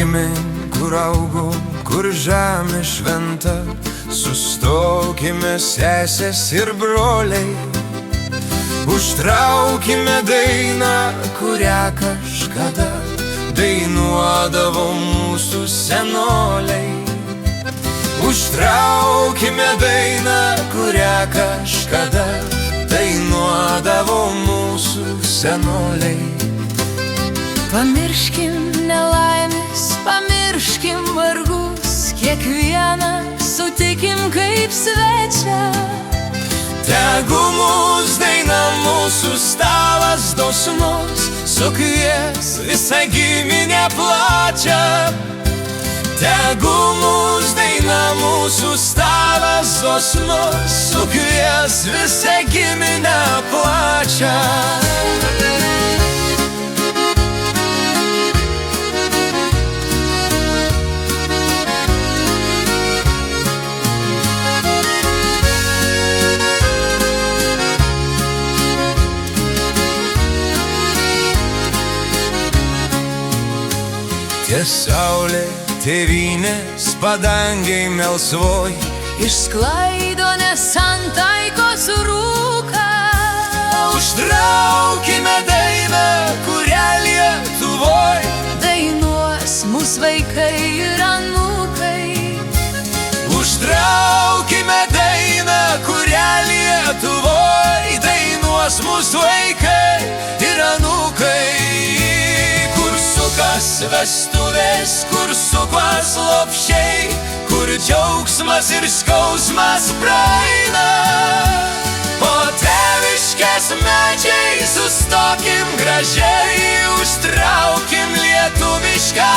gimėm, kur augom, kur žemė šventa. Sustokime, sesės ir broliai, užtraukime dainą, kurią kažkada dainuodavo mūsų senoliai. Užtraukime dainą, kurią kažkada dainuodavo mūsų senoliai. Pamirškim nelaimės, pamirškim vargus, kiekvieną sutikim kaip svečią. Tegu mūs daina mūsų stalas dosnus sukvies visą giminę plačią. Tegu mūs daina mūsų stalas dosnus sukvies visą giminę plačią. Ties saulė tėvynės padangiai melsvoj išsklaido nesantaikos rūką. Užtraukime dainą, kurią Lietuvoj dainuos mūsų vaikai ir anūkai. Užtraukime dainą, kurią Lietuvoj dainuos mūsų vaikai ir anūkai. Vestuvės, kur suklas lopšiai, kur džiaugsmas ir skausmas praeina. Po tėviškės medžiai sustokim gražiai, užtraukim lietuvišką